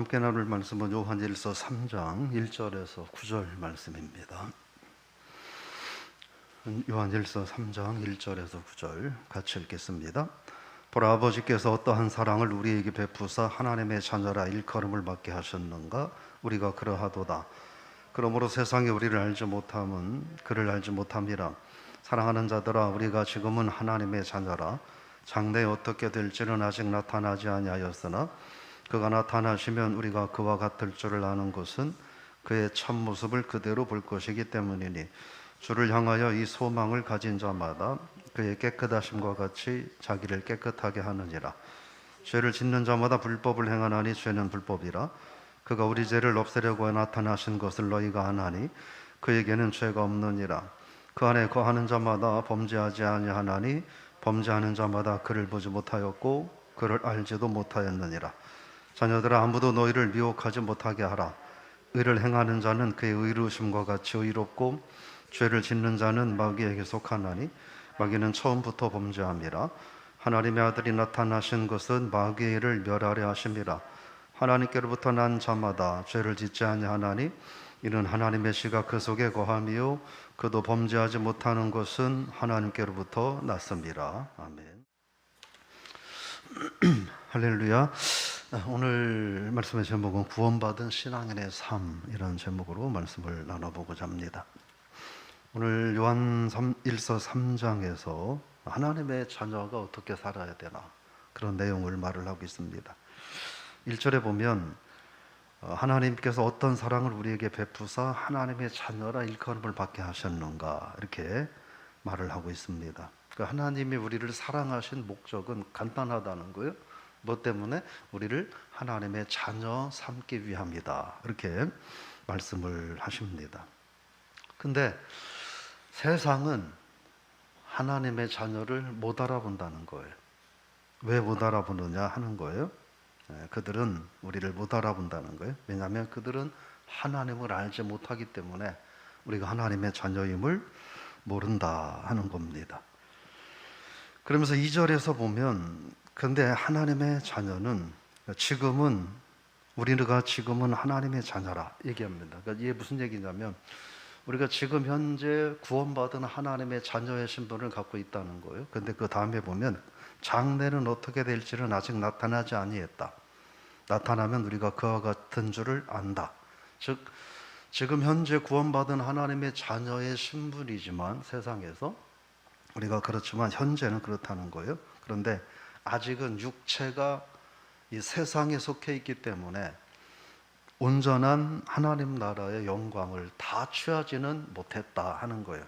함께 나눌 말씀은 요한일서 3장 1절에서 9절 말씀입니다. 요한일서 3장 1절에서 9절 같이 읽겠습니다. 보라, 아버지께서 어떠한 사랑을 우리에게 베푸사 하나님의 자녀라 일컬음을 받게 하셨는가? 우리가 그러하도다. 그러므로 세상이 우리를 알지 못함은 그를 알지 못함이라. 사랑하는 자들아, 우리가 지금은 하나님의 자녀라. 장래에 어떻게 될지는 아직 나타나지 아니하였으나 그가 나타나시면 우리가 그와 같을 줄을 아는 것은 그의 참모습을 그대로 볼 것이기 때문이니 주를 향하여 이 소망을 가진 자마다 그의 깨끗하심과 같이 자기를 깨끗하게 하느니라. 죄를 짓는 자마다 불법을 행하나니 죄는 불법이라. 그가 우리 죄를 없애려고 나타나신 것을 너희가 아나니 그에게는 죄가 없느니라. 그 안에 거하는 자마다 범죄하지 아니하나니 범죄하는 자마다 그를 보지 못하였고 그를 알지도 못하였느니라. 자녀들아, 아무도 너희를 미혹하지 못하게 하라. 의를 행하는 자는 그의 의로우심과 같이 의롭고 죄를 짓는 자는 마귀에게 속하나니 마귀는 처음부터 범죄함이라. 하나님의 아들이 나타나신 것은 마귀의 일을 멸하려 하심이라. 하나님께로부터 난 자마다 죄를 짓지 아니하나니 이는 하나님의 씨가 그 속에 거함이요 그도 범죄하지 못하는 것은 하나님께로부터 났습니다. 아멘. 할렐루야. 오늘 말씀의 제목은 구원받은 신앙인의 삶이라는 제목으로 말씀을 나눠보고자 합니다. 오늘 요한 1서 3장에서 하나님의 자녀가 어떻게 살아야 되나 그런 내용을 말을 하고 있습니다. 1절에 보면 하나님께서 어떤 사랑을 우리에게 베푸사 하나님의 자녀라 일컬음을 받게 하셨는가 이렇게 말을 하고 있습니다. 그러니까 하나님이 우리를 사랑하신 목적은 간단하다는 거예요. 뭐 때문에? 우리를 하나님의 자녀 삼기 위함이다 이렇게 말씀을 하십니다. 근데 세상은 하나님의 자녀를 못 알아본다는 거예요. 왜 못 알아보느냐 하는 거예요. 그들은 우리를 못 알아본다는 거예요. 왜냐하면 그들은 하나님을 알지 못하기 때문에 우리가 하나님의 자녀임을 모른다 하는 겁니다. 그러면서 2절에서 보면 근데 하나님의 자녀는 우리가 지금은 하나님의 자녀라 얘기합니다. 그러니까 이게 무슨 얘기냐면 우리가 지금 현재 구원받은 하나님의 자녀의 신분을 갖고 있다는 거예요. 근데 그 다음에 보면 장래는 어떻게 될지는 아직 나타나지 아니했다. 나타나면 우리가 그와 같은 줄을 안다. 즉 지금 현재 구원받은 하나님의 자녀의 신분이지만 세상에서 우리가 그렇지만 현재는 그렇다는 거예요. 그런데 아직은 육체가 이 세상에 속해 있기 때문에 온전한 하나님 나라의 영광을 다 취하지는 못했다 하는 거예요.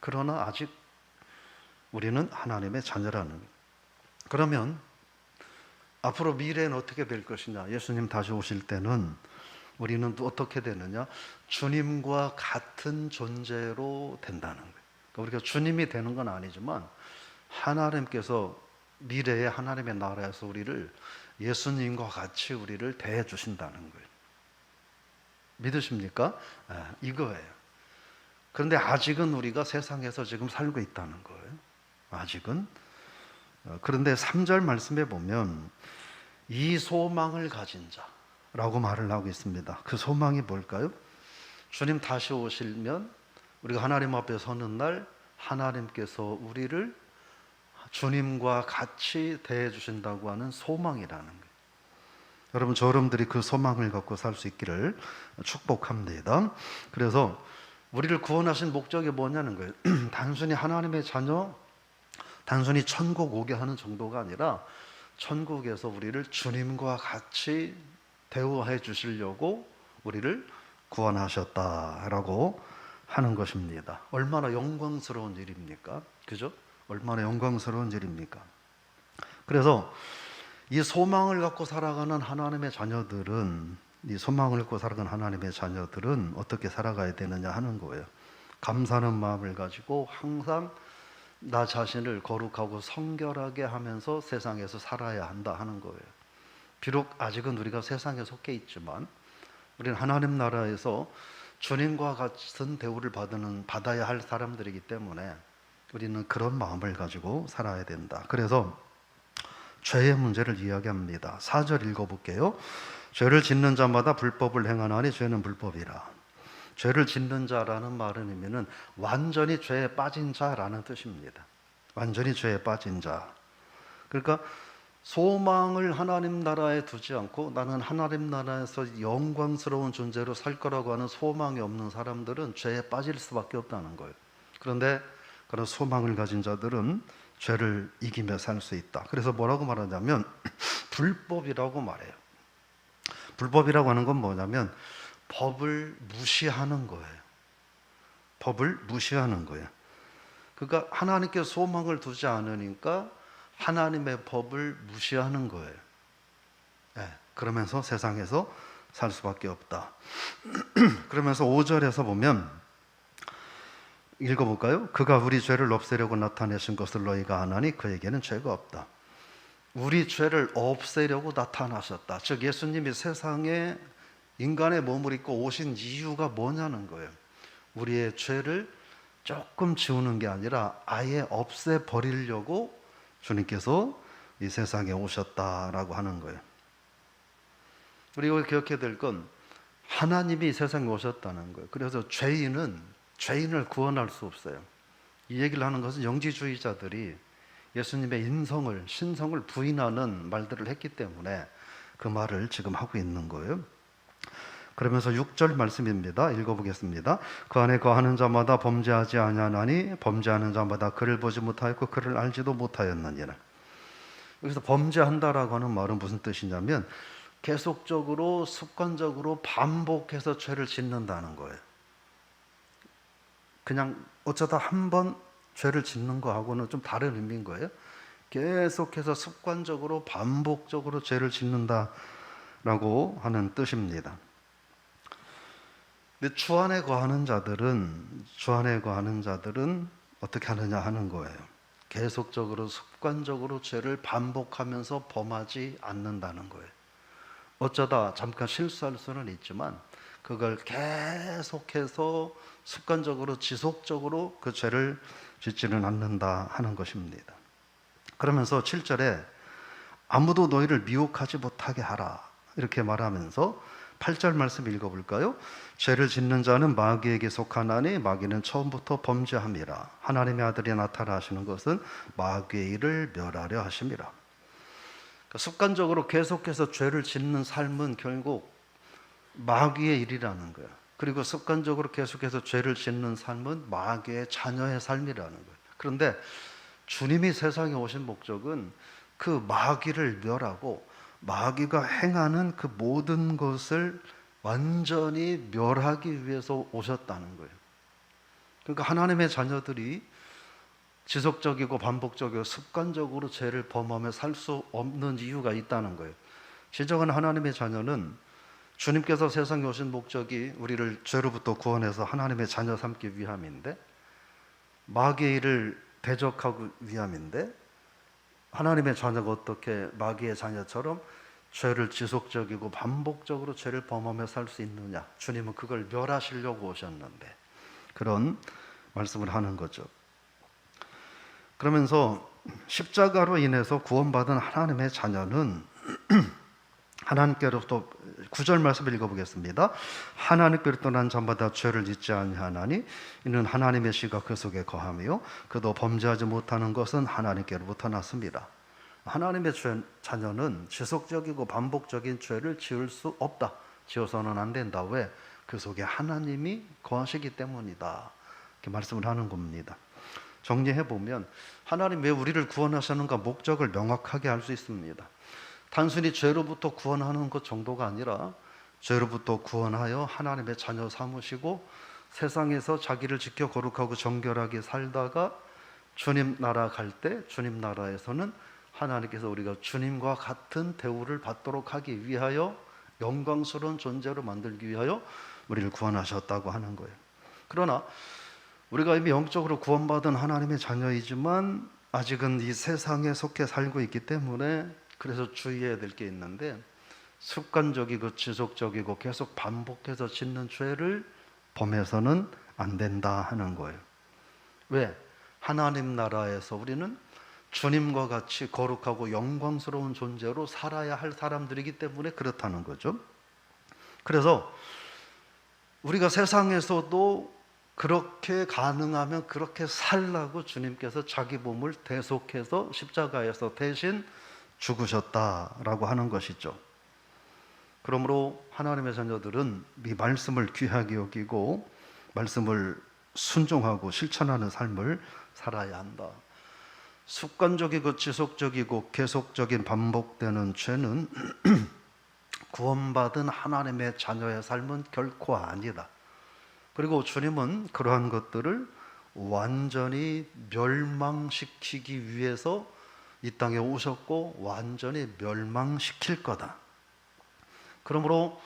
그러나 아직 우리는 하나님의 자녀라는 거예요. 그러면 앞으로 미래는 어떻게 될 것이냐? 예수님 다시 오실 때는 우리는 또 어떻게 되느냐? 주님과 같은 존재로 된다는 거예요. 그러니까 우리가 주님이 되는 건 아니지만 하나님께서 미래의 하나님의 나라에서 우리를 예수님과 같이 우리를 대해 주신다는 거예요. 믿으십니까? 이거예요. 그런데 아직은 우리가 세상에서 지금 살고 있다는 거예요. 아직은. 그런데 3절 말씀에 보면 이 소망을 가진 자라고 말을 하고 있습니다. 그 소망이 뭘까요? 주님 다시 오시면 우리가 하나님 앞에 서는 날 하나님께서 우리를 주님과 같이 대해 주신다고 하는 소망이라는 거예요. 여러분, 여러분들이 그 소망을 갖고 살 수 있기를 축복합니다. 그래서 우리를 구원하신 목적이 뭐냐는 거예요. 단순히 하나님의 자녀, 단순히 천국 오게 하는 정도가 아니라 천국에서 우리를 주님과 같이 대우해 주시려고 우리를 구원하셨다라고 하는 것입니다. 얼마나 영광스러운 일입니까? 그죠? 얼마나 영광스러운 일입니까? 그래서 이 소망을 갖고 살아가는 하나님의 자녀들은 어떻게 살아가야 되느냐 하는 거예요. 감사하는 마음을 가지고 항상 나 자신을 거룩하고 성결하게 하면서 세상에서 살아야 한다 하는 거예요. 비록 아직은 우리가 세상에 속해 있지만 우리는 하나님 나라에서 주님과 같은 대우를 받아야 할 사람들이기 때문에 우리는 그런 마음을 가지고 살아야 된다. 그래서 죄의 문제를 이야기합니다. 4절 읽어볼게요. 죄를 짓는 자마다 불법을 행하나니 죄는 불법이라. 죄를 짓는 자라는 말은 의미는 완전히 죄에 빠진 자라는 뜻입니다. 완전히 죄에 빠진 자. 그러니까 소망을 하나님 나라에 두지 않고 나는 하나님 나라에서 영광스러운 존재로 살 거라고 하는 소망이 없는 사람들은 죄에 빠질 수밖에 없다는 거예요. 그런데 그런 소망을 가진 자들은 죄를 이기며 살 수 있다. 그래서 뭐라고 말하냐면 불법이라고 말해요. 불법이라고 하는 건 뭐냐면 법을 무시하는 거예요. 법을 무시하는 거예요. 그러니까 하나님께 소망을 두지 않으니까 하나님의 법을 무시하는 거예요. 네, 그러면서 세상에서 살 수밖에 없다. 그러면서 5절에서 보면 읽어볼까요? 그가 우리 죄를 없애려고 나타내신 것을 너희가 아나니 그에게는 죄가 없다. 우리 죄를 없애려고 나타나셨다. 즉 예수님이 세상에 인간의 몸을 입고 오신 이유가 뭐냐는 거예요. 우리의 죄를 조금 지우는 게 아니라 아예 없애버리려고 주님께서 이 세상에 오셨다라고 하는 거예요. 그리고 기억해야 될 건 하나님이 세상에 오셨다는 거예요. 그래서 죄인을 구원할 수 없어요. 이 얘기를 하는 것은 영지주의자들이 예수님의 신성을 부인하는 말들을 했기 때문에 그 말을 지금 하고 있는 거예요. 그러면서 6절 말씀입니다. 읽어보겠습니다. 그 안에 거하는 자마다 범죄하지 아니하나니 범죄하는 자마다 그를 보지 못하였고 그를 알지도 못하였느니라. 여기서 범죄한다라고 하는 말은 무슨 뜻이냐면 계속적으로 습관적으로 반복해서 죄를 짓는다는 거예요. 그냥 어쩌다 한 번 죄를 짓는 거하고는 좀 다른 의미인 거예요. 계속해서 습관적으로 반복적으로 죄를 짓는다라고 하는 뜻입니다. 근데 주 안에 거하는 자들은 어떻게 하느냐 하는 거예요. 계속적으로 습관적으로 죄를 반복하면서 범하지 않는다는 거예요. 어쩌다 잠깐 실수할 수는 있지만 그걸 계속해서 습관적으로 지속적으로 그 죄를 짓지는 않는다 하는 것입니다. 그러면서 7절에 아무도 너희를 미혹하지 못하게 하라 이렇게 말하면서 8절 말씀 읽어볼까요? 죄를 짓는 자는 마귀에게 속하나니 마귀는 처음부터 범죄함이라. 하나님의 아들이 나타나시는 것은 마귀의 일을 멸하려 하심이라. 그러니까 습관적으로 계속해서 죄를 짓는 삶은 결국 마귀의 일이라는 거예요. 그리고 습관적으로 계속해서 죄를 짓는 삶은 마귀의 자녀의 삶이라는 거예요. 그런데 주님이 세상에 오신 목적은 그 마귀를 멸하고 마귀가 행하는 그 모든 것을 완전히 멸하기 위해서 오셨다는 거예요. 그러니까 하나님의 자녀들이 지속적이고 반복적이고 습관적으로 죄를 범하며 살 수 없는 이유가 있다는 거예요. 진정한 하나님의 자녀는 주님께서 세상에 오신 목적이 우리를 죄로부터 구원해서 하나님의 자녀 삼기 위함인데 마귀의 일을 대적하기 위함인데 하나님의 자녀가 어떻게 마귀의 자녀처럼 죄를 지속적이고 반복적으로 죄를 범하며 살 수 있느냐. 주님은 그걸 멸하시려고 오셨는데 그런 말씀을 하는 거죠. 그러면서 십자가로 인해서 구원받은 하나님의 자녀는 하나님께로부터 9절 말씀 읽어보겠습니다. 하나님께로 떠난 자마다 죄를 짓지 아니하나니 이는 하나님의 씨가 그 속에 거하며 그도 범죄하지 못하는 것은 하나님께로부터 났습니다. 하나님의 자녀는 지속적이고 반복적인 죄를 지을 수 없다. 지어서는 안 된다. 왜? 그 속에 하나님이 거하시기 때문이다. 이렇게 말씀을 하는 겁니다. 정리해보면 하나님 왜 우리를 구원하셨는가 목적을 명확하게 알 수 있습니다. 단순히 죄로부터 구원하는 것 정도가 아니라 죄로부터 구원하여 하나님의 자녀 삼으시고 세상에서 자기를 지켜 거룩하고 정결하게 살다가 주님 나라 갈 때 주님 나라에서는 하나님께서 우리가 주님과 같은 대우를 받도록 하기 위하여 영광스러운 존재로 만들기 위하여 우리를 구원하셨다고 하는 거예요. 그러나 우리가 이미 영적으로 구원받은 하나님의 자녀이지만 아직은 이 세상에 속해 살고 있기 때문에 그래서 주의해야 될 게 있는데 습관적이고 지속적이고 계속 반복해서 짓는 죄를 범해서는 안 된다 하는 거예요. 왜? 하나님 나라에서 우리는 주님과 같이 거룩하고 영광스러운 존재로 살아야 할 사람들이기 때문에 그렇다는 거죠. 그래서 우리가 세상에서도 그렇게 가능하면 그렇게 살라고 주님께서 자기 몸을 대속해서 십자가에서 대신 죽으셨다라고 하는 것이죠. 그러므로 하나님의 자녀들은 이 말씀을 귀하게 여기고 말씀을 순종하고 실천하는 삶을 살아야 한다. 습관적이고 지속적이고 계속적인 반복되는 죄는 구원받은 하나님의 자녀의 삶은 결코 아니다. 그리고 주님은 그러한 것들을 완전히 멸망시키기 위해서 이 땅에 오셨고 완전히 멸망시킬 거다. 그러므로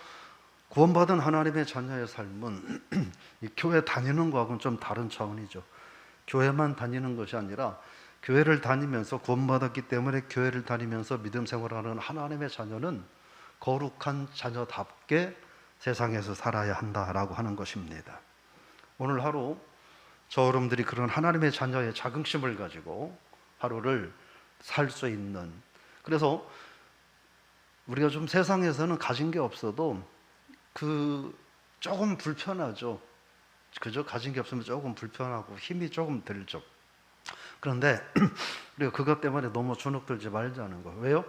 구원받은 하나님의 자녀의 삶은 이 교회 다니는 거하고는 좀 다른 차원이죠. 교회만 다니는 것이 아니라 교회를 다니면서 구원받았기 때문에 교회를 다니면서 믿음 생활하는 하나님의 자녀는 거룩한 자녀답게 세상에서 살아야 한다라고 하는 것입니다. 오늘 하루 저 여러분들이 그런 하나님의 자녀의 자긍심을 가지고 하루를 살 수 있는, 그래서 우리가 좀 세상에서는 가진 게 없어도 조금 불편하죠. 그죠? 가진 게 없으면 조금 불편하고 힘이 조금 들죠. 그런데 우리가 그것 때문에 너무 주눅들지 말자는 거. 왜요?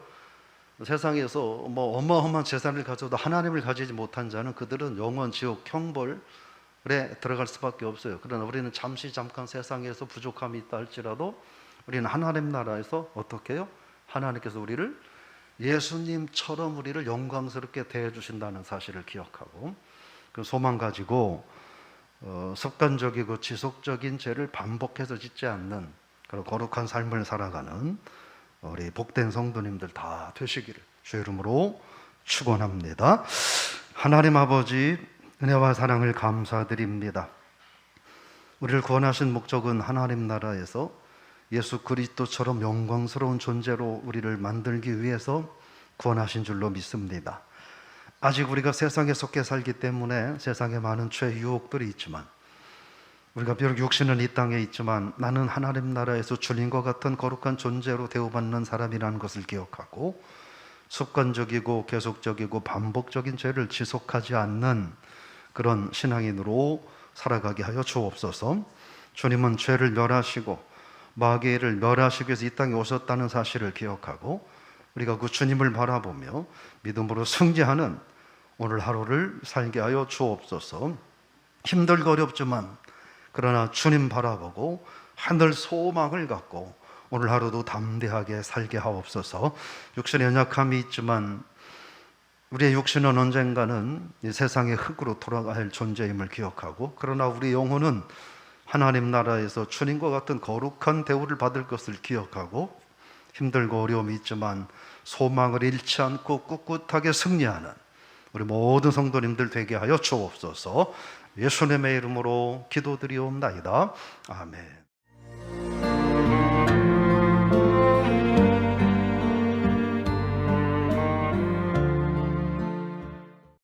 세상에서 뭐 어마어마한 재산을 가져도 하나님을 가지지 못한 자는 그들은 영원 지옥 형벌에 들어갈 수밖에 없어요. 그러나 우리는 잠깐 세상에서 부족함이 있다 할지라도 우리는 하나님 나라에서 어떻게 해요? 하나님께서 우리를 예수님처럼 우리를 영광스럽게 대해주신다는 사실을 기억하고 그 소망 가지고 습관적이고 지속적인 죄를 반복해서 짓지 않는 그런 거룩한 삶을 살아가는 우리 복된 성도님들 다 되시기를 주의 이름으로 축원합니다. 하나님 아버지 은혜와 사랑을 감사드립니다. 우리를 구원하신 목적은 하나님 나라에서 예수 그리스도처럼 영광스러운 존재로 우리를 만들기 위해서 구원하신 줄로 믿습니다. 아직 우리가 세상에 속해 살기 때문에 세상에 많은 죄 유혹들이 있지만 우리가 비록 육신은 이 땅에 있지만 나는 하나님 나라에서 주님과 같은 거룩한 존재로 대우받는 사람이라는 것을 기억하고 습관적이고 계속적이고 반복적인 죄를 지속하지 않는 그런 신앙인으로 살아가게 하여 주옵소서. 주님은 죄를 멸하시고 마귀를 멸하시기 위해서 이 땅에 오셨다는 사실을 기억하고 우리가 그 주님을 바라보며 믿음으로 승리하는 오늘 하루를 살게 하여 주옵소서. 힘들고 어렵지만 그러나 주님 바라보고 하늘 소망을 갖고 오늘 하루도 담대하게 살게 하옵소서. 육신의 연약함이 있지만 우리의 육신은 언젠가는 이 세상의 흙으로 돌아가야 할 존재임을 기억하고 그러나 우리 영혼은 하나님 나라에서 주님과 같은 거룩한 대우를 받을 것을 기억하고 힘들고 어려움이 있지만 소망을 잃지 않고 꿋꿋하게 승리하는 우리 모든 성도님들 되게 하여 주옵소서. 예수님의 이름으로 기도드리옵나이다. 아멘.